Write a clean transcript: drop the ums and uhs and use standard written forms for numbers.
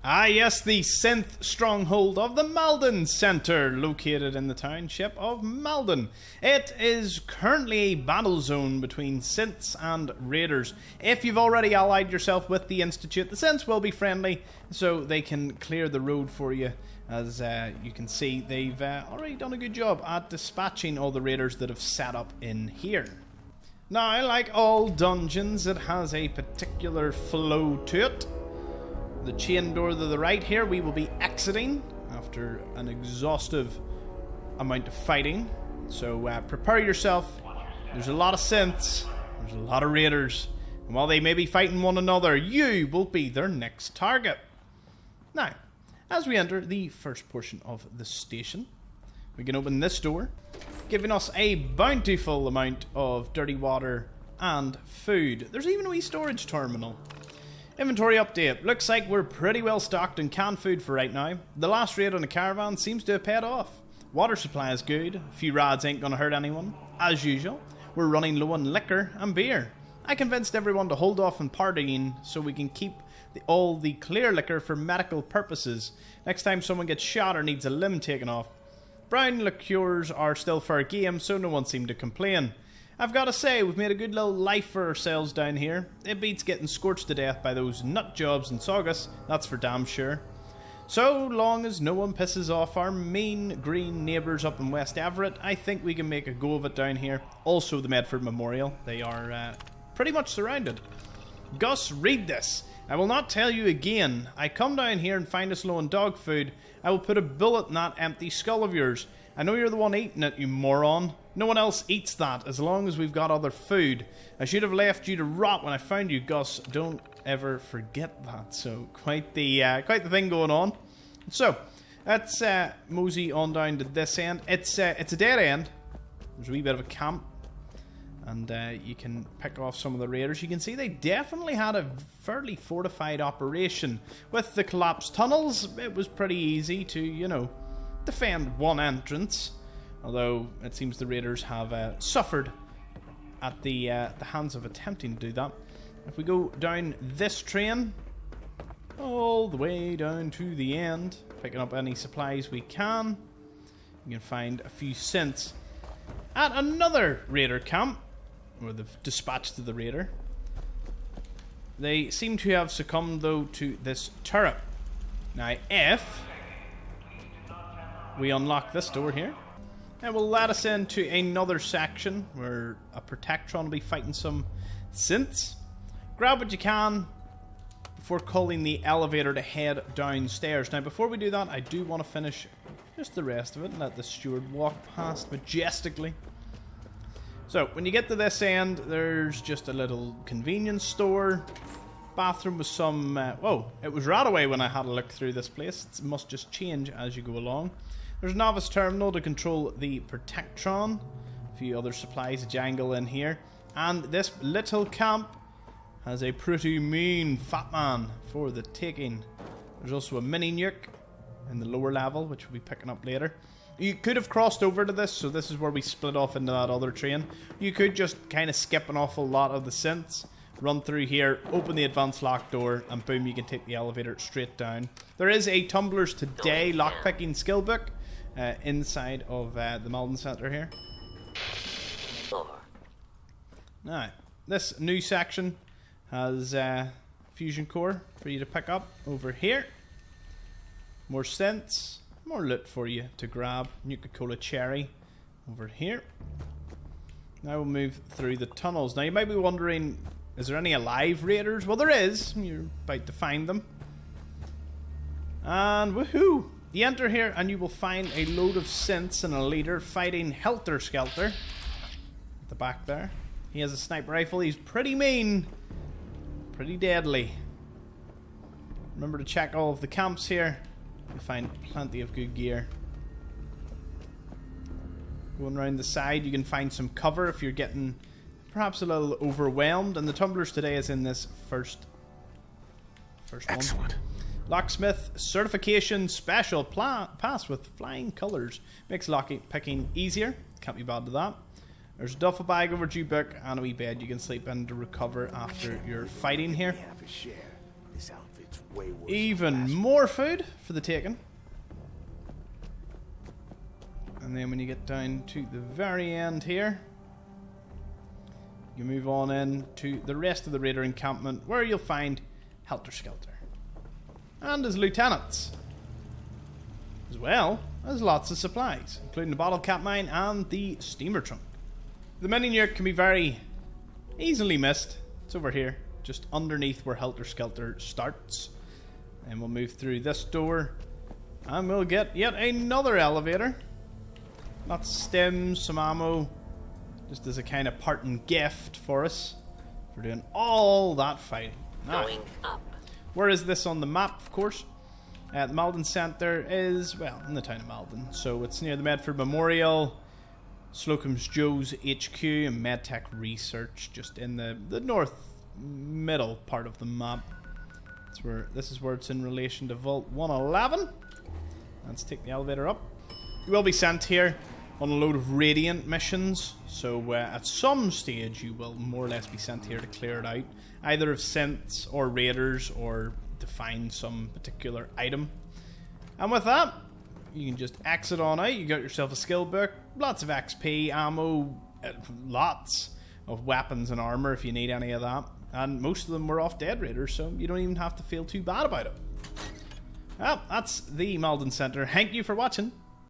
Ah yes, the synth stronghold of the Malden Center, located in the township of Malden. It is currently a battle zone between synths and raiders. If you've already allied yourself with the Institute, the synths will be friendly, so they can clear the road for you. As you can see, they've already done a good job at dispatching all the raiders that have set up in here. Now, like all dungeons, it has a particular flow to it. The chain door to the right here, we will be exiting after an exhaustive amount of fighting. So prepare yourself. There's a lot of synths, there's a lot of raiders, and while they may be fighting one another, you will be their next target. Now, as we enter the first portion of the station, we can open this door, giving us a bountiful amount of dirty water and food. There's even a wee storage terminal. Inventory update. Looks like we're pretty well stocked in canned food for right now. The last raid on the caravan seems to have paid off. Water supply is good. A few rads ain't gonna hurt anyone. As usual, we're running low on liquor and beer. I convinced everyone to hold off on partying so we can keep all the clear liquor for medical purposes. Next time someone gets shot or needs a limb taken off. Brown liqueurs are still fair game, so no one seemed to complain. I've got to say, we've made a good little life for ourselves down here. It beats getting scorched to death by those nut jobs in Saugus, that's for damn sure. So long as no one pisses off our mean green neighbours up in West Everett, I think we can make a go of it down here. Also the Medford Memorial, they are pretty much surrounded. Gus, read this. I will not tell you again. I come down here and find us low on dog food. I will put a bullet in that empty skull of yours. I know you're the one eating it, you moron. No one else eats that as long as we've got other food. I should have left you to rot when I found you, Gus. Don't ever forget that. So quite the thing going on. So let's mosey on down to this end. It's a dead end. There's a wee bit of a camp, and you can pick off some of the raiders. You can see they definitely had a fairly fortified operation. With the collapsed tunnels, it was pretty easy to, you know, defend one entrance. Although it seems the raiders have suffered at the hands of attempting to do that. If we go down this train, all the way down to the end, picking up any supplies we can, you can find a few synths at another raider camp, where they've dispatched the raider. They seem to have succumbed though to this turret. Now if we unlock this door here, it will let us into another section where a Protectron will be fighting some synths. Grab what you can before calling the elevator to head downstairs. Now before we do that, I do want to finish just the rest of it and let the steward walk past majestically. So when you get to this end, there's just a little convenience store, bathroom with some whoa, it was right away when I had a look through this place. It must just change as you go along. There's a novice terminal to control the Protectron. A few other supplies to jangle in here. And this little camp has a pretty mean fat man for the taking. There's also a mini nuke in the lower level, which we'll be picking up later. You could have crossed over to this, so this is where we split off into that other train. You could just kind of skip an awful lot of the synths, run through here, open the advanced lock door, and boom, you can take the elevator straight down. There is a Tumblers Today lockpicking skill book inside of the Malden Center here. Now, this new section has fusion core for you to pick up over here. More synths, more loot for you to grab. Nuka-Cola Cherry over here. Now we'll move through the tunnels. Now you might be wondering, is there any alive raiders? Well, there is. You're about to find them. And woohoo! You enter here and you will find a load of synths and a leader fighting Helter Skelter at the back there. He has a sniper rifle. He's pretty mean, pretty deadly. Remember to check all of the camps here. You'll find plenty of good gear. Going around the side, you can find some cover if you're getting perhaps a little overwhelmed. And the Tumblers Today is in this first Excellent. one. Locksmith certification special pass with flying colours. Makes lockpicking easier. Can't be bad to that. There's a duffel bag, overdue book, and a wee bed you can sleep in to recover after your fighting here. This outfit's way worse. Even more food for the taking. And then when you get down to the very end here, you move on in to the rest of the raider encampment, where you'll find Helter Skelter and his lieutenants, as well as lots of supplies, including the bottle cap mine and the steamer trunk. The mini nuke can be very easily missed. It's over here, just underneath where Helter Skelter starts. And we'll move through this door, and we'll get yet another elevator. Lots of stems, some ammo, just as a kind of parting gift for us for doing all that fighting. Going up. Where is this on the map, of course? The Malden Center is, well, in the town of Malden. So it's near the Medford Memorial, Slocum's Joe's HQ, and MedTech Research, just in the north middle part of the map. This is where it's in relation to Vault 111. Let's take the elevator up. You will be sent here on a load of Radiant missions, so at some stage you will more or less be sent here to clear it out, either of synths or raiders, or to find some particular item. And with that, you can just exit on out. You got yourself a skill book, lots of XP, ammo, lots of weapons and armor if you need any of that, and most of them were off dead raiders, so you don't even have to feel too bad about it. Well, that's the Malden Center. Thank you for watching.